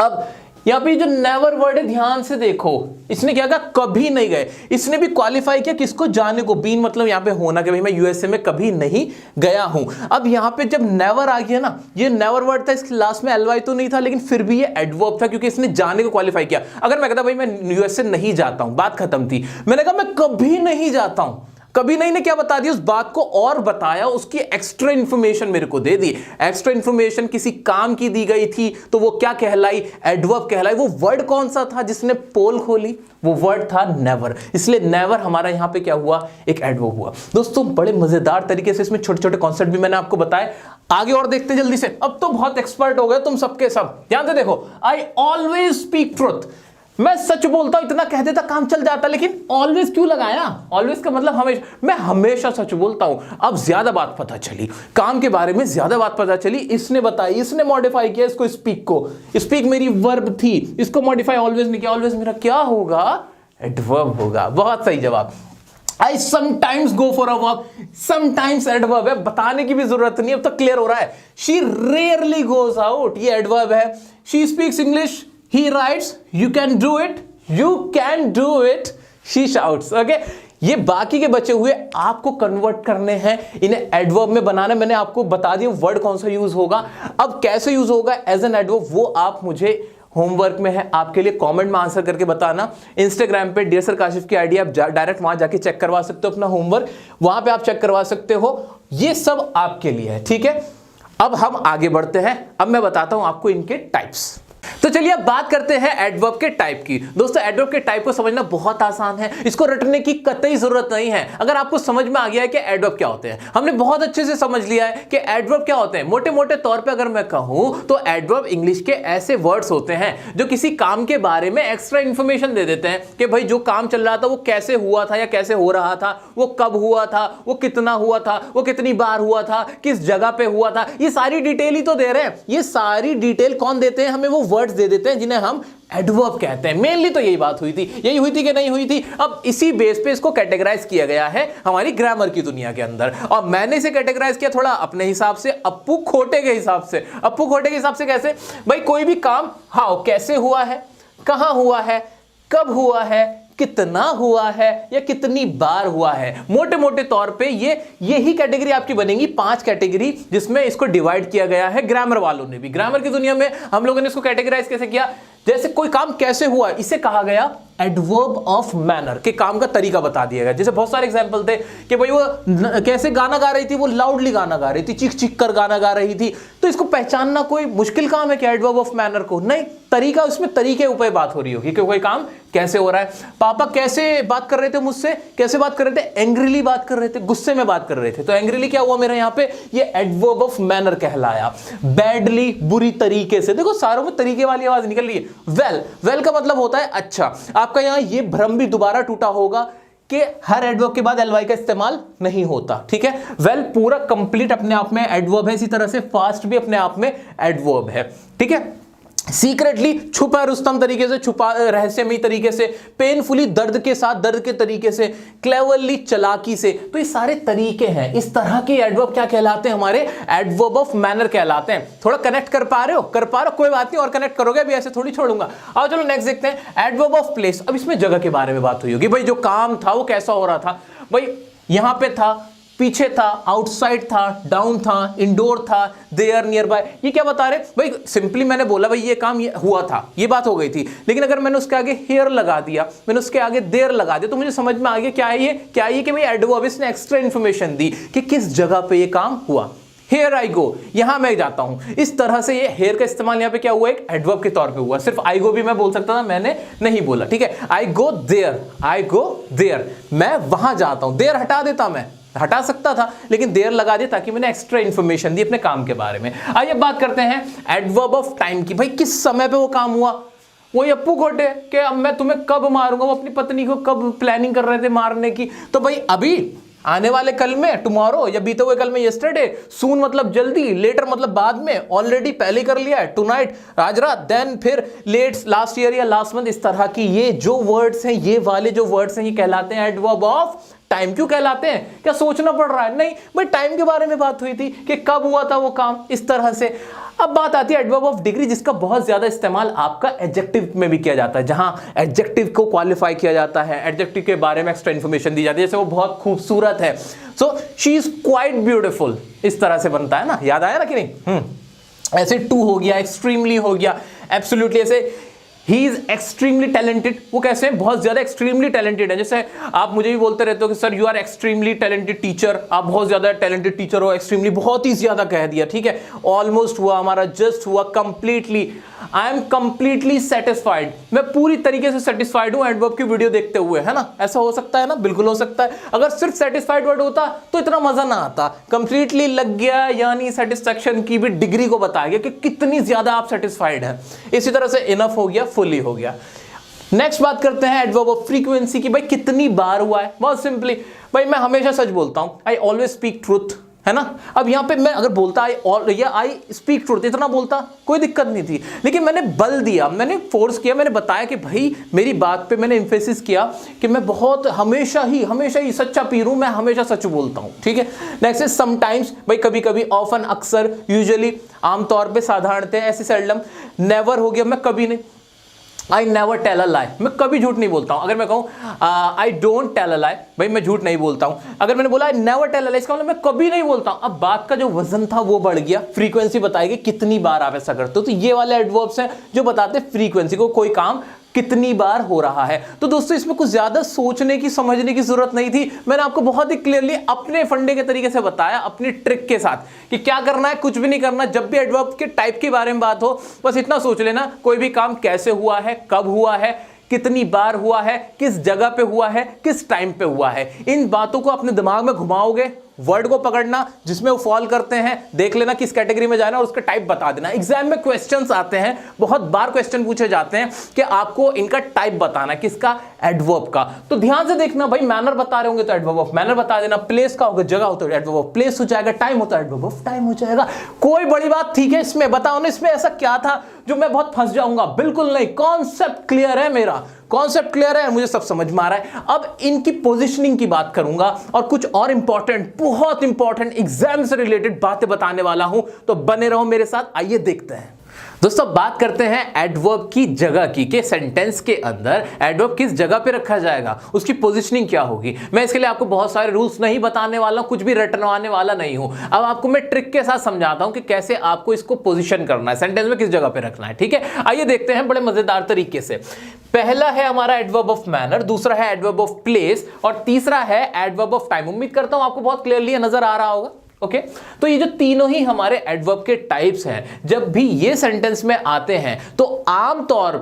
अब यहां पे जो नेवर वर्ड है ध्यान से देखो, इसने क्या कहा, कभी नहीं गए। इसने भी क्वालिफाई किया किसको, जाने को। बीन मतलब यहां पे होना कि भाई मैं यूएसए में कभी नहीं गया हूं। अब यहां पे जब नेवर आ गया ना, ये नेवर वर्ड था, इसके लास्ट में एलवाई तो नहीं था, लेकिन फिर भी ये एडवर्ब था क्योंकि इसने जाने को क्वालिफाई किया। अगर मैं कहता भाई मैं यूएसए नहीं जाता हूं, बात खत्म थी। मैंने कहा मैं कभी नहीं जाता हूं, कभी नहीं ने क्या बता दिया, उस बात को और बताया, उसकी एक्स्ट्रा इंफॉर्मेशन मेरे को दे दी। एक्स्ट्रा इंफॉर्मेशन किसी काम की दी गई थी तो वो क्या कहलाई, एडवर्ब कहलाई। वो वर्ड कौन सा था जिसने पोल खोली, वो वर्ड था नेवर। इसलिए नेवर हमारा यहां पे क्या हुआ, एक एडवर्ब हुआ। दोस्तों बड़े मजेदार तरीके से इसमें छोटे छोटे कॉन्सेप्ट भी मैंने आपको बताए। आगे और देखते जल्दी से। अब तो बहुत एक्सपर्ट हो गए तुम सबके सब। ध्यान से देखो, आई ऑलवेज स्पीक ट्रुथ, मैं सच बोलता हूं, इतना कह देता काम चल जाता, लेकिन ऑलवेज क्यों लगाया? ऑलवेज का मतलब हमेशा, मैं हमेशा सच बोलता हूं। अब ज्यादा बात पता चली, काम के बारे में ज्यादा बात पता चली, इसने बताई, इसने मॉडिफाई किया इसको, स्पीक को। स्पीक मेरी वर्ब थी, इसको मॉडिफाई ऑलवेज ने किया। ऑलवेज मेरा क्या होगा, एडवर्ब होगा। बहुत सही जवाब। I sometimes go for a walk, sometimes adverb है, बताने की भी जरूरत नहीं, अब तो क्लियर हो रहा है। She rarely goes out, ये एडवर्ब है। She speaks English, he writes, you can do it, you can do it, she shouts। Okay, ये बाकी के बचे हुए आपको कन्वर्ट करने हैं, इन्हें एडवर्ब में बनाना। मैंने आपको बता दिया वर्ड कौन सा यूज होगा। अब कैसे यूज होगा एज एन एडवर्ब, वो आप मुझे होमवर्क में है आपके लिए, कमेंट में आंसर करके बताना। इंस्टाग्राम पे डियर सर काशिफ की आईडी, आप डायरेक्ट वहां जाके चेक करवा सकते हो अपना होमवर्क, वहां पे आप चेक करवा सकते हो। ये सब आपके लिए है, ठीक है। अब हम आगे बढ़ते हैं, अब मैं बताता हूं आपको इनके टाइप्स। तो चलिए अब बात करते हैं एडवर्ब के टाइप की। दोस्तों एडवर्ब के टाइप को समझना बहुत आसान है, इसको रटने की कतई जरूरत नहीं है। अगर आपको समझ में आ गया है कि एडवर्ब क्या होते हैं, हमने बहुत अच्छे से समझ लिया है कि एडवर्ब क्या होते हैं। मोटे मोटे तौर पे अगर मैं कहूं तो एडवर्ब इंग्लिश के ऐसे वर्ड्स होते हैं जो किसी काम के बारे में एक्स्ट्रा इंफॉर्मेशन दे देते हैं कि भाई जो काम चल रहा था वो कैसे हुआ था या कैसे हो रहा था, वो कब हुआ था, वो कितना हुआ था, वो कितनी बार हुआ था, किस जगह पे हुआ था, ये सारी डिटेल ही तो दे रहे हैं। ये सारी डिटेल कौन देते हैं हमें, वो वर्ड्स दे देते हैं जिन्हें हम एडवर्ब कहते हैं। मेनली तो यही बात हुई थी, यही हुई थी कि नहीं हुई थी। अब इसी बेस पे इसको कैटेगराइज किया गया है हमारी ग्रामर की दुनिया के अंदर, और मैंने इसे कैटेगराइज किया थोड़ा अपने हिसाब से, अप्पू खोटे के हिसाब से। अप्पू खोटे के हिसाब से कैसे, भाई कोई भी काम हाउ कैसे हुआ है, कहां हुआ है, कब हुआ है, कितना हुआ है या कितनी बार हुआ है। मोटे मोटे तौर पे यही कैटेगरी आपकी बनेगी, 5 कैटेगरी जिसमें इसको डिवाइड किया गया है ग्रामर वालों ने भी। ग्रामर की दुनिया में हम लोगों ने इसको कैटेगराइज कैसे किया, जैसे कोई काम कैसे हुआ, इसे कहा गया एडवर्ब ऑफ मैनर, के काम का तरीका बता दिया गया। जैसे बहुत सारे एग्जांपल थे कि भाई वो कैसे गाना गा रही थी, वो लाउडली गाना गा रही थी, चीख चीख कर गाना गा रही थी, तो इसको पहचानना कोई मुश्किल काम है कि एडवर्ब ऑफ मैनर को? नहीं, तरीका, उसमें तरीके ऊपर बात हो रही होगी कि कोई काम कैसे हो रहा है। पापा कैसे बात कर रहे थे मुझसे, कैसे बात कर रहे थे, एंग्रीली बात कर रहे थे, गुस्से में बात कर रहे थे, तो एंग्रीली क्या हुआ मेरा यहाँ पे, ये एडवर्ब ऑफ मैनर कहलाया। बैडली, बुरी तरीके से, देखो सारों में तरीके वाली आवाज निकल रही है। वेल का मतलब होता है अच्छा। आपका यहां ये भ्रम भी दोबारा टूटा होगा कि हर एडवर्ब के बाद एलवाई का इस्तेमाल नहीं होता, ठीक है। वेल पूरा कंप्लीट अपने आप में एडवर्ब है, इसी तरह से फास्ट भी अपने आप में एडवर्ब है, ठीक है। सीक्रेटली, छुपा रुस्तम तरीके से, छुपा रहस्यमयी तरीके से, पेनफुली दर्द के साथ, दर्द के तरीके से, क्लेवरली चालाकी से, तो ये सारे तरीके हैं। इस तरह के एडवर्ब क्या कहलाते हैं, हमारे एडवर्ब ऑफ मैनर कहलाते हैं। थोड़ा कनेक्ट कर पा रहे हो, कोई बात नहीं, और कनेक्ट करोगे, अभी ऐसे थोड़ी छोड़ूंगा। आओ चलो नेक्स्ट देखते हैं, एडवर्ब ऑफ प्लेस। अब इसमें जगह के बारे में बात हुई होगी, भाई जो काम था वो कैसा हो रहा था, भाई यहां पे था, पीछे था, आउटसाइड था, डाउन था, इंडोर था, देयर, नियर बाय, ये क्या बता रहे भाई। सिंपली मैंने बोला भाई ये काम ये हुआ था, ये बात हो गई थी, लेकिन अगर मैंने उसके आगे हेयर लगा दिया, मैंने उसके आगे देयर लगा दिया, तो मुझे समझ में आ गया क्या है ये कि भाई एडवर्ब, इसने एक्स्ट्रा इंफॉर्मेशन दी कि किस जगह पे ये काम हुआ। हेयर आई गो, यहां मैं जाता हूं, इस तरह से ये हेयर का इस्तेमाल यहां पे क्या हुआ, एक एडवर्ब के तौर पे हुआ। सिर्फ आई गो भी मैं बोल सकता था, मैंने नहीं बोला, ठीक है। आई गो देयर, मैं वहां जाता हूं, देयर हटा देता, मैं हटा सकता था, लेकिन देर लगा दिया ताकि मैंने एक्स्ट्रा इंफॉर्मेशन दी अपने काम के बारे में। आइए बात करते हैं एडवर्ब ऑफ टाइम की, भाई किस समय पे वो काम हुआ। वही अप्पू खोटे कि अब मैं तुम्हें कब मारूंगा, वो अपनी पत्नी को कब प्लानिंग कर रहे थे मारने की, तो भाई अभी, आने वाले कल में, टुमारो, या बीते हुए कल में यस्टरडे, सून मतलब जल्दी, लेटर मतलब बाद में, ऑलरेडी पहले कर लिया है, टुनाइट आज रात, देन फिर लेट, लास्ट ईयर या लास्ट मंथ, इस तरह की ये जो वर्ड्स हैं, ये वाले जो वर्ड्स हैं, ये कहलाते हैं एडवर्ब ऑफ टाइम। क्यों कहलाते हैं, क्या सोचना पड़ रहा है, नहीं भाई टाइम के बारे में बात हुई थी कि कब हुआ था वो काम, इस तरह से। अब बात आती है एडवर्ब ऑफ डिग्री, जिसका बहुत ज्यादा इस्तेमाल आपका एडजेक्टिव में भी किया जाता है, जहां एडजेक्टिव को क्वालिफाई किया जाता है, एडजेक्टिव के बारे में एक्स्ट्रा इंफॉर्मेशन दी जाती है, जैसे वो बहुत खूबसूरत है, so she is quite beautiful, इस तरह से बनता है ना, याद आया ना कि नहीं? ऐसे टू हो गया, एक्सट्रीमली हो गया, एब्सोल्युटली, ऐसे ही इज एक्सट्रीमली टैलेंटेड, वो कैसे हैं? बहुत ज्यादा एक्सट्रीमली टैलेंटेड है। जैसे आप मुझे भी बोलते रहते हो कि sir you are extremely talented teacher, आप बहुत ज्यादा टैलेंटेड टीचर हो, एक्सट्रीमली बहुत ही ज्यादा कह दिया, ठीक है, ऑलमोस्ट हुआ हमारा, जस्ट हुआ, completely, I am completely satisfied, मैं पूरी तरीके से सेटिस्फाइड हूं एडवर्ब की वीडियो देखते हुए, है ना? ऐसा हो सकता है ना? बिल्कुल हो सकता है। अगर सिर्फ सेटिस्फाइड वर्ड होता तो इतना मजा ना आता, कंप्लीटली लग गया, यानी सेटिस्फैक्शन की भी डिग्री को बताया गया कि कितनी ज्यादा आप सेटिस्फाइड हैं। इसी तरह से इनफ हो गया, फुली हो गया। नेक्स्ट बात करते हैं एडवर्ब ऑफ फ्रीक्वेंसी की। भाई कितनी बार हुआ है? बहुत सिंपली, भाई मैं हमेशा सच बोलता हूं, आई ऑलवेज स्पीक ट्रूथ, है ना? अब यहां पे मैं अगर बोलता आई स्पीक ट्रूथ, इतना बोलता कोई दिक्कत नहीं थी, लेकिन मैंने बल दिया, मैंने फोर्स किया, मैंने बताया कि भाई मेरी बात पे मैंने एम्फेसिस किया कि मैं बहुत हमेशा ही सच्चा पीर हूं, मैं हमेशा सच बोलता हूं, ठीक है? नेक्स्ट इज समटाइम्स, भाई कभी कभी, ऑफन अक्सर, यूजुअली आमतौर पे, साधारणतः, ऐसे सेल्डम, नेवर हो गया, मैं कभी नहीं, आई नेवर टेल अ लाई, मैं कभी झूठ नहीं बोलता हूं। अगर मैं कहूं आई डोंट टेल अ लाई, भाई मैं झूठ नहीं बोलता हूं। अगर मैंने बोला आई नेवर टेल अ लाई, इसका मतलब मैं कभी नहीं बोलता हूं। अब बात का जो वजन था वो बढ़ गया, फ्रीक्वेंसी बताएगी कितनी बार आप ऐसा करते हो। तो ये वाले एडवर्ब्स हैं जो बताते हैं फ्रीक्वेंसी को, कोई काम कितनी बार हो रहा है। तो दोस्तों इसमें कुछ ज्यादा सोचने की, समझने की जरूरत नहीं थी, मैंने आपको बहुत ही क्लियरली अपने फंडे के तरीके से बताया, अपनी ट्रिक के साथ, कि क्या करना है, कुछ भी नहीं करना। जब भी एडवर्ब के टाइप के बारे में बात हो, बस इतना सोच लेना, कोई भी काम कैसे हुआ है, कब हुआ है, कितनी बार हुआ है, किस जगह पे हुआ है, किस टाइम पे हुआ है। इन बातों को अपने दिमाग में घुमाओगे, वर्ड को पकड़ना जिसमें वो फॉल करते हैं, देख लेना किस कैटेगरी में जाना और उसका टाइप बता देना। एग्जाम में क्वेश्चंस आते हैं, बहुत बार क्वेश्चन पूछे जाते हैं कि आपको इनका टाइप बताना, किसका? एडवर्ब का। तो ध्यान से देखना, भाई मैनर बता रहे होंगे तो एडवर्ब ऑफ मैनर बता देना, प्लेस का होगा, जगह हो तो एडवर्ब ऑफ प्लेस हो जाएगा, टाइम हो तो एडवर्ब ऑफ टाइम हो जाएगा। कोई बड़ी बात, ठीक है? इसमें बताओ ना, इसमें ऐसा क्या था जो मैं बहुत फंस जाऊंगा? बिल्कुल नहीं, कॉन्सेप्ट क्लियर है, मेरा कॉन्सेप्ट क्लियर है, मुझे सब समझ में आ रहा है। अब इनकी पोजीशनिंग की बात करूंगा और कुछ और इंपॉर्टेंट, बहुत इंपॉर्टेंट एग्जाम से रिलेटेड बातें बताने वाला हूं, तो बने रहो मेरे साथ। आइए देखते हैं। दोस्तों बात करते हैं एडवर्ब की जगह की, कि सेंटेंस के अंदर एडवर्ब किस जगह पे रखा जाएगा, उसकी पोजीशनिंग क्या होगी। मैं इसके लिए आपको बहुत सारे रूल्स नहीं बताने वाला हूं, कुछ भी रटवाने वाला नहीं हूं। अब आपको मैं ट्रिक के साथ समझाता हूं कि कैसे आपको इसको पोजीशन करना है, सेंटेंस में किस जगह पे रखना है, ठीक है? आइए देखते हैं बड़े मजेदार तरीके से। पहला है हमारा एडवर्ब ऑफ मैनर, दूसरा है एडवर्ब ऑफ प्लेस और तीसरा है एडवर्ब ऑफ टाइम। उम्मीद करता हूं आपको बहुत क्लियरली नजर आ रहा होगा। ओके, तो ये जो तीनों ही हमारे एडवर्ब के टाइप्स हैं, जब भी ये सेंटेंस में आते हैं तो आमतौर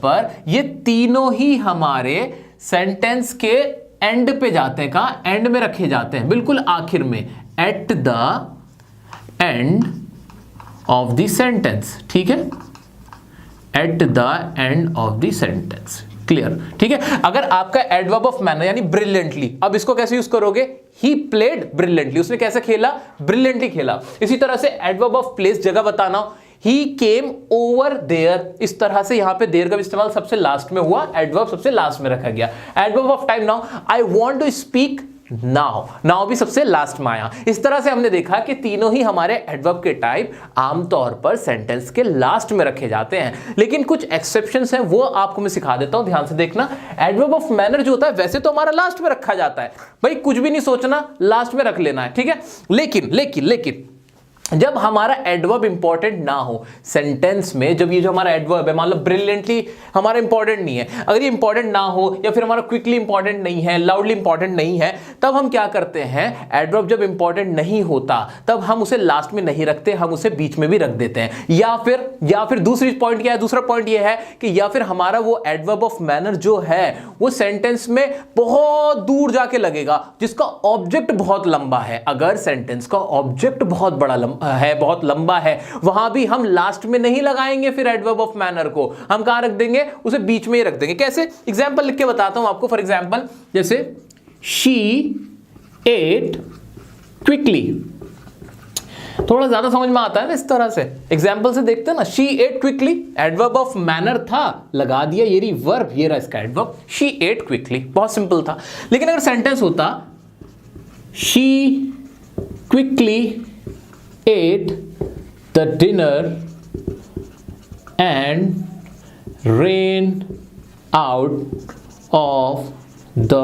पर ये तीनों ही हमारे सेंटेंस के एंड पे जाते हैं। कहां? एंड में रखे जाते हैं, बिल्कुल आखिर में, at the end of the sentence, ठीक है? At the end of the sentence, clear? ठीक है। अगर आपका एडवर्ब ऑफ मैनर यानी ब्रिलियंटली, अब इसको कैसे यूज करोगे? ही प्लेड ब्रिलियंटली, उसने कैसे खेला? ब्रिलियंटली खेला। इसी तरह से एडवर्ब ऑफ प्लेस, जगह बताना, ही केम ओवर देयर, इस तरह से यहां पे देयर का इस्तेमाल सबसे लास्ट में हुआ, एडवर्ब सबसे लास्ट में रखा गया। Adverb of time, now I want to speak now भी सबसे लास्ट में आया। इस तरह से हमने देखा कि तीनों ही हमारे एडवर्ब के टाइप आमतौर पर सेंटेंस के लास्ट में रखे जाते हैं, लेकिन कुछ एक्सेप्शंस हैं, वो आपको मैं सिखा देता हूं, ध्यान से देखना। एडवर्ब ऑफ मैनर जो होता है वैसे तो हमारा लास्ट में रखा जाता है, भाई कुछ भी नहीं सोचना, लास्ट में रख लेना है, ठीक है। लेकिन जब हमारा एडवर्ब इंपॉर्टेंट ना हो सेंटेंस में, जब ये जो हमारा एडवर्ब है, मान लो ब्रिलियंटली हमारा इंपॉर्टेंट नहीं है, अगर ये इंपॉर्टेंट ना हो या फिर हमारा क्विकली इंपॉर्टेंट नहीं है, लाउडली इंपॉर्टेंट नहीं है, तब हम क्या करते हैं? एडवर्ब जब इंपॉर्टेंट नहीं होता तब हम उसे लास्ट में नहीं रखते, हम उसे बीच में भी रख देते हैं। या फिर दूसरी पॉइंट क्या है? दूसरा पॉइंट ये है कि या फिर हमारा वो एडवर्ब ऑफ मैनर जो है वो सेंटेंस में बहुत दूर जाके लगेगा, जिसका ऑब्जेक्ट बहुत लंबा है। अगर सेंटेंस का ऑब्जेक्ट बहुत लंबा है, वहां भी हम लास्ट में नहीं लगाएंगे फिर एडवर्ब ऑफ मैनर को, हम कहां रख देंगे? उसे बीच में ही रख देंगे। कैसे? एग्जांपल लिख के बताता हूं आपको। फॉर एग्जांपल जैसे शी एट क्विकली, थोड़ा ज्यादा समझ में आता है ना इस तरह से, एग्जांपल से देखते हैं ना। She ate quickly adverb of manner था, लगा दिया ये वर्ब, ये रहा इसका एडवर्ब, शी एट क्विकली, बहुत सिंपल था। लेकिन अगर सेंटेंस होता she quickly ate the dinner and ran out of the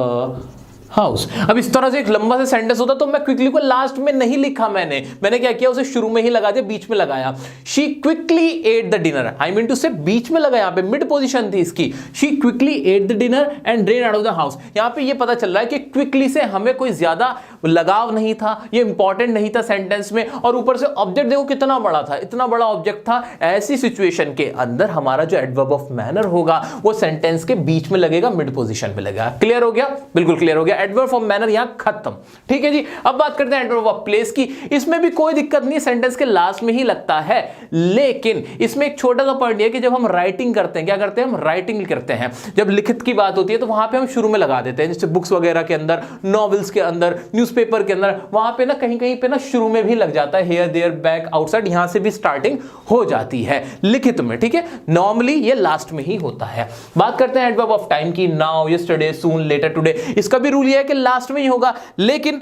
house. अब इस तरह से एक लंबा सा सेंटेंस होता तो मैं क्विकली को लास्ट में नहीं लिखा, मैंने क्या किया, उसे शुरू में ही लगा दिया, बीच में लगाया। She quickly ate the dinner, I mean to say बीच में लगा, यहां पे मिड पोजीशन थी इसकी। She quickly ate the dinner and ran out of the house. यहां पे ये पता चल रहा है कि क्विकली से हमें कोई ज्यादा लगाव नहीं था, ये इंपॉर्टेंट नहीं था सेंटेंस में, और ऊपर से ऑब्जेक्ट देखो कितना बड़ा था, इतना बड़ा ऑब्जेक्ट था। ऐसी सिचुएशन के अंदर हमारा जो एडवर्ब ऑफ मैनर होगा वो सेंटेंस के बीच में लगेगा, मिड पोजीशन पे लगेगा। क्लियर हो गया? बिल्कुल क्लियर हो गया। एडवर्ब ऑफ मैनर यहां खत्म। ठीक है जी। अब बात करते हैं एडवर्ब ऑफ प्लेस की। इसमें भी कोई दिक्कत नहीं, सेंटेंस के लास्ट में ही लगता है, लेकिन इसमें एक छोटा सा पॉइंट है कि जब हम राइटिंग करते हैं, क्या करते हैं, हम राइटिंग करते हैं, जब लिखित की बात होती है तो वहां पे हम शुरू में लगा देते हैं, जैसे बुक्स वगैरह के अंदर, नॉवेल्स के अंदर, न्यूज़पेपर के अंदर, वहां पे ना कहीं कहीं पे ना शुरू में भी लग जाता है, हियर देयर बैक आउटसाइड, यहां से भी स्टार्टिंग हो जाती है लिखित में। ठीक है, नॉर्मली ये लास्ट में ही होता है। बात करते हैं एडवर्ब ऑफ टाइम की। नाउ, यस्टरडे, सून, लेटर, टुडे। इसका भी रूल ये है कि लास्ट में ही होगा, लेकिन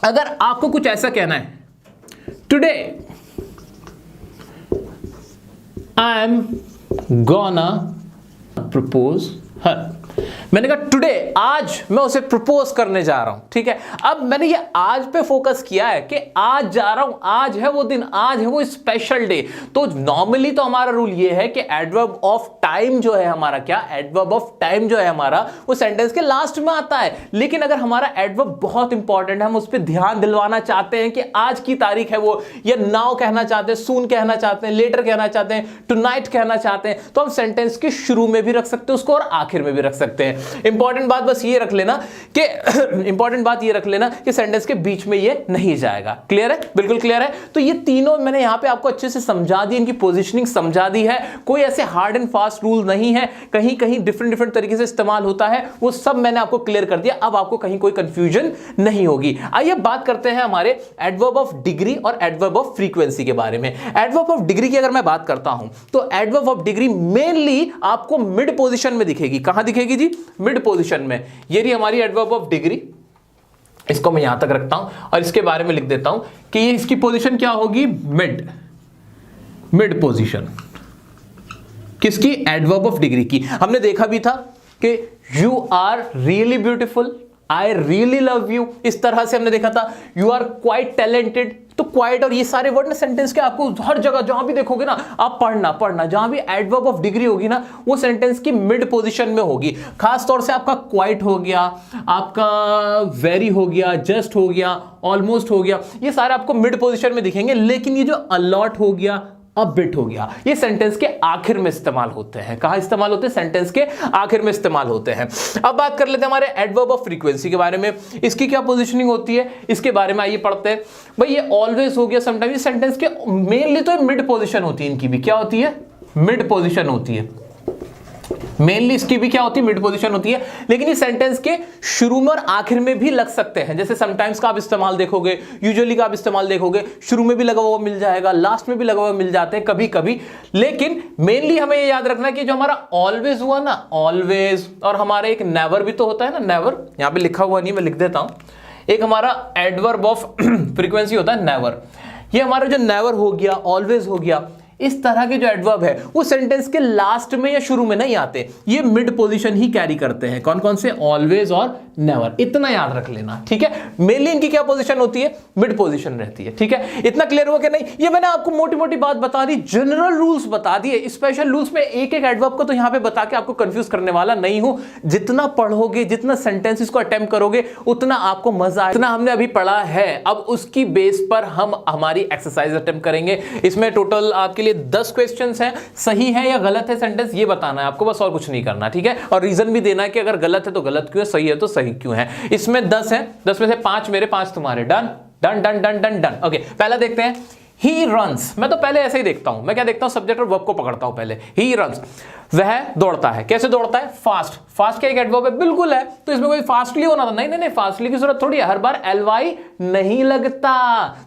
अगर आपको कुछ ऐसा कहना है, today I am gonna propose हर, मैंने कहा टुडे, आज मैं उसे प्रपोज करने जा रहा हूं। ठीक है, अब मैंने ये आज पे फोकस किया है कि आज जा रहा हूं, आज है वो दिन, आज है वो स्पेशल डे। तो नॉर्मली तो हमारा रूल ये है कि एडवर्ब ऑफ टाइम जो है हमारा, क्या, एडवर्ब ऑफ टाइम जो है हमारा, वो सेंटेंस के लास्ट में आता है। लेकिन अगर हमारा एडवर्ब बहुत इंपॉर्टेंट है, हम उस पर ध्यान दिलवाना चाहते हैं कि आज की तारीख है वो, या नाउ कहना चाहते हैं, सून कहना चाहते हैं, लेटर कहना चाहते हैं, टुनाइट कहना चाहते हैं, तो हम सेंटेंस के शुरू में भी रख सकते हैं उसको और आखिर में भी रख सकते हैं। इंपॉर्टेंट बात बस ये रख लेना कि इंपॉर्टेंट बात ये रख लेना कि सेंटेंस के बीच में ये नहीं जाएगा। क्लियर है? बिल्कुल क्लियर है। तो ये तीनों मैंने यहां पे आपको अच्छे से समझा दी, इनकी पोजीशनिंग समझा दी है। कोई ऐसे हार्ड एंड फास्ट रूल नहीं है, कहीं कहीं डिफरेंट तरीके से इस्तेमाल होता है, वो सब मैंने आपको क्लियर कर दिया। अब आपको कहीं कोई कंफ्यूजन नहीं होगी। आइए बात करते हैं हमारे एडवर्ब ऑफ डिग्री और एडवर्ब ऑफ फ्रीक्वेंसी के बारे में। एडवर्ब ऑफ डिग्री की अगर मैं बात करता हूं तो एडवर्ब ऑफ डिग्री मेनली आपको मिड पोजीशन में दिखेगी। कहां दिखेगी जी? मिड पोजीशन में। ये रही हमारी एडवर्ब ऑफ डिग्री, इसको मैं यहां तक रखता हूं और इसके बारे में लिख देता हूं कि ये इसकी पोजीशन क्या होगी, मिड पोजीशन। किसकी? एडवर्ब ऑफ डिग्री की। हमने देखा भी था कि you are really beautiful, I really love you, इस तरह से हमने देखा था। यू आर क्वाइट टैलेंटेड, तो क्वाइट और ये सारे वर्ड ना सेंटेंस के आपको हर जगह जहां भी देखोगे ना आप पढ़ना जहां भी एडवर्ब ऑफ डिग्री होगी ना वो सेंटेंस की मिड पोजीशन में होगी। खास तौर से आपका क्वाइट हो गया, आपका वेरी हो गया, जस्ट हो गया, ऑलमोस्ट हो गया, ये सारे आपको मिड पोजीशन में दिखेंगे। लेकिन ये जो अलॉट हो गया, अब बिट हो गया, ये सेंटेंस के आखिर में इस्तेमाल होते हैं। कहां इस्तेमाल होते हैं? सेंटेंस के आखिर में इस्तेमाल होते हैं। अब बात कर लेते हैं हमारे एडवर्ब ऑफ फ्रीक्वेंसी के बारे में। इसकी क्या पोजीशनिंग होती है, इसके बारे में आइए पढ़ते हैं। भाई ये ऑलवेज हो गया, समटाइम, ये सेंटेंस के मेनली तो मिड पोजीशन होती है, इनकी भी क्या होती है, मिड पोजीशन होती है। मेनली इसकी भी क्या होती है, मिड पोजीशन होती है। लेकिन ये सेंटेंस के शुरू में और आखिर में भी लग सकते हैं। जैसे समटाइम्स का आप इस्तेमाल देखोगे, यूजुअली का आप इस्तेमाल देखोगे, शुरू में भी लगा हुआ मिल जाएगा, लास्ट में भी लगा हुआ मिल जाते हैं कभी कभी। लेकिन मेनली हमें ये याद रखना कि जो हमारा ऑलवेज हुआ ना, ऑलवेज, और हमारा एक नेवर भी तो होता है ना, नेवर, यहां पे लिखा हुआ नहीं, मैं लिख देता हूं। एक हमारा एडवर्ब ऑफ फ्रीक्वेंसी होता है नेवर। ये हमारा जो नेवर हो गया, ऑलवेज हो गया, इस तरह के जो एडवर्ब है वो सेंटेंस के लास्ट में या शुरू में नहीं आते, ये मिड पोजीशन ही कैरी करते हैं। कौन कौन से? ऑलवेज और नेवर। इतना याद रख लेना, ठीक है। मेनली इनकी क्या पोजीशन होती है, मिड पोजीशन रहती है, ठीक है। इतना क्लियर हुआ कि नहीं? ये मैंने आपको मोटी मोटी बात बता दी, जनरल रूल्स बता दिए। स्पेशल रूल्स में एक एक एडवर्ब को तो यहां पे बता के आपको कंफ्यूज करने वाला नहीं हूं। जितना पढ़ोगे, जितना सेंटेंसेस को अटेम्प्ट करोगे, उतना आपको मजा आए। इतना हमने अभी पढ़ा है, अब उसकी बेस पर हम हमारी एक्सरसाइज अटेम्प्ट करेंगे। इसमें टोटल आपके 10 क्वेश्चंस हैं। सही है या गलत है सेंटेंस ये बताना है आपको, बस और कुछ नहीं करना, ठीक है। और रीजन भी देना है कि अगर गलत है तो गलत क्यों है, सही है तो सही क्यों है। इसमें 10 है, 10 में से 5 मेरे, 5 तुम्हारे। Done done done done done done. Okay, पहला देखते हैं। He runs. मैं तो पहले ऐसे ही देखता हूं, मैं क्या देखता हूं, सब्जेक्ट और वर्ब को पकड़ता हूं पहले। ही रन्स, वह दौड़ता है। कैसे दौड़ता है? फास्ट। फास्ट क्या एक एडवर्ब है? बिल्कुल है। तो इसमें कोई फास्टली होना था? नहीं नहीं नहीं, फास्टली की जरूरत थोड़ी है, हर बार ली नहीं लगता।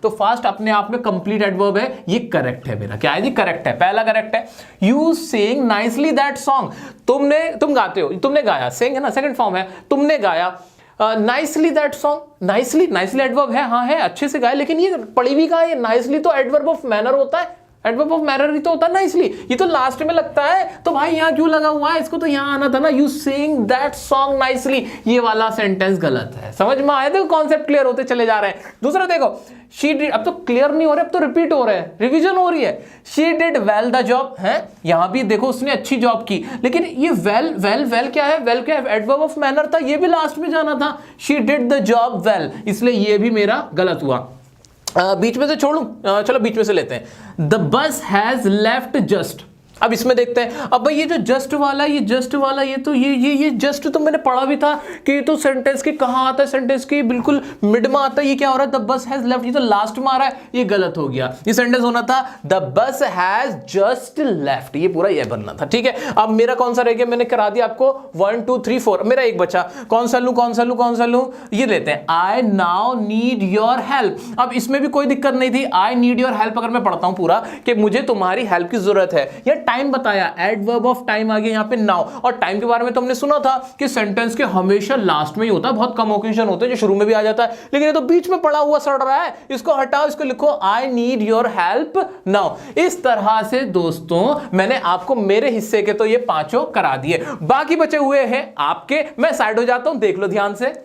तो फास्ट अपने आप में कंप्लीट एडवर्ब है, ये करेक्ट है मेरा। क्या है जी? करेक्ट है, पहला करेक्ट है। You sing nicely that song. तुम गाते हो, तुमने गाया, सिंग है ना, सेकंड फॉर्म है, तुमने गाया nicely that song. Nicely, nicely adverb है, हाँ है, अच्छे से गाया, लेकिन ये पढ़ी भी कहा है, नाइसली तो एडवर्ब ऑफ मैनर होता है। एडवर्ब ऑफ मैनर ही तो होता है ना, इसलिए ये तो लास्ट में लगता है, तो भाई यहाँ क्यों लगा हुआ है, इसको तो यहाँ आना था ना, you sing that song nicely, ये वाला सेंटेंस गलत है। समझ में आया? देखो कॉन्सेप्ट क्लियर होते चले जा रहे हैं। दूसरा देखो, शी डिड, अब तो क्लियर नहीं हो रहा, अब तो रिपीट हो रहे हैं, रिवीजन हो रही है। She did well the job है, यहां भी देखो उसने अच्छी जॉब की, लेकिन ये वेल वेल वेल क्या है, वेल क्या है, एडवर्ब ऑफ मैनर था, ये भी लास्ट में जाना था। She did the job well, इसलिए ये भी मेरा गलत हुआ। बीच में से छोड़ूं, चलो बीच में से लेते हैं। The bus has left just, अब इसमें देखते हैं। अब भाई ये जो जस्ट वाला, ये जस्ट वाला, ये तो ये जस्ट तो मैंने पढ़ा भी था कि ये तो सेंटेंस के कहां आता है, सेंटेंस के बिल्कुल मिड में आता है। ये क्या हो रहा है, द बस हैज लेफ्ट, ये तो लास्ट में आ रहा है, ये गलत हो गया। ये सेंटेंस होना था the bus has just left, ये पूरा ये बनना था। ठीक है, अब मेरा कौन सा रह गया, मैंने करा दिया आपको 1 2 3 4, मेरा एक बचा, कौन सा लूं कौन सा लूं कौन सा लूं, ये लेते हैं, I now need your help. अब इसमें भी कोई दिक्कत नहीं थी, आई नीड योर हेल्प अगर मैं पढ़ता हूं पूरा कि मुझे तुम्हारी हेल्प की जरूरत है, या टाइम बताया, एडवर्ब ऑफ टाइम आ गया यहां पे नाउ। और टाइम के बारे में तो हमने सुना था कि सेंटेंस के हमेशा लास्ट में ही होता है, बहुत कम ओकेजन होते हैं जो शुरू में भी आ जाता है, लेकिन ये तो बीच में पड़ा हुआ सड़ रहा है, इसको हटाओ, इसको लिखो I need your help now. इस तरह से दोस्तों मैंने आपको मेरे हिस्से के तो ये पांचों करा दिए, बाकी बचे हुए हैं आपके, मैं साइड हो जाता हूं, देख लो ध्यान से।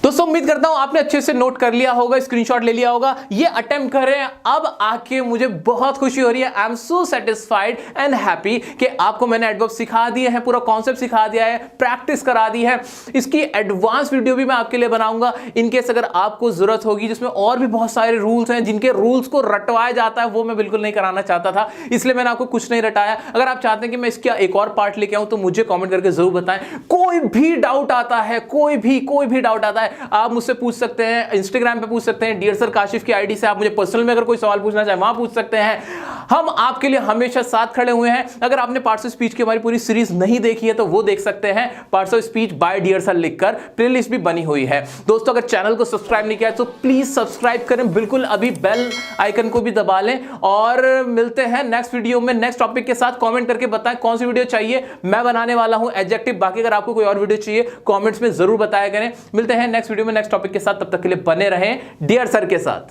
दोस्तों उम्मीद करता हूं आपने अच्छे से नोट कर लिया होगा, स्क्रीनशॉट ले लिया होगा। ये अटेम्प्ट कर रहे हैं, अब आके मुझे बहुत खुशी हो रही है। I am so satisfied and happy कि आपको मैंने एडवर्ब सिखा दिए हैं, पूरा कॉन्सेप्ट सिखा दिया है, प्रैक्टिस करा दी है। इसकी एडवांस वीडियो भी मैं आपके लिए बनाऊंगा, इनकेस अगर आपको जरूरत होगी, जिसमें और भी बहुत सारे रूल्स हैं, जिनके रूल्स को रटवाया जाता है, वो मैं बिल्कुल नहीं कराना चाहता था, इसलिए मैंने आपको कुछ नहीं रटाया। अगर आप चाहते हैं कि मैं इसका एक और पार्ट लेके आऊं तो मुझे कॉमेंट करके जरूर बताएं। कोई भी डाउट आता है, कोई भी डाउट आता है, आप मुझसे पूछ सकते हैं, इंस्टाग्राम पे पूछ सकते हैं, डियर सर काशिफ की आईडी से आप मुझे पर्सनल में अगर कोई सवाल पूछना चाहे वहां पूछ सकते हैं। हम आपके लिए हमेशा साथ खड़े हुए हैं। अगर आपने पार्ट्स ऑफ स्पीच की हमारी पूरी सीरीज नहीं देखी है तो वो देख सकते हैं, parts of speech by dear sir लिखकर प्लेलिस्ट भी बनी हुई है। दोस्तों अगर चैनल को सब्सक्राइब नहीं किया तो प्लीज सब्सक्राइब करें, बिल्कुल अभी बेल आइकन को भी दबा लें, और मिलते हैं नेक्स्ट वीडियो में नेक्स्ट टॉपिक के साथ। कमेंट करके बताएं कौन सी वीडियो चाहिए, मैं बनाने वाला हूं एडजेक्टिव। बाकी अगर आपको कोई और वीडियो चाहिए कमेंट्स में जरूर बताया करें। मिलते हैं नेक्स्ट वीडियो में नेक्स्ट टॉपिक के साथ, तब तक के लिए बने रहें डियर सर के साथ।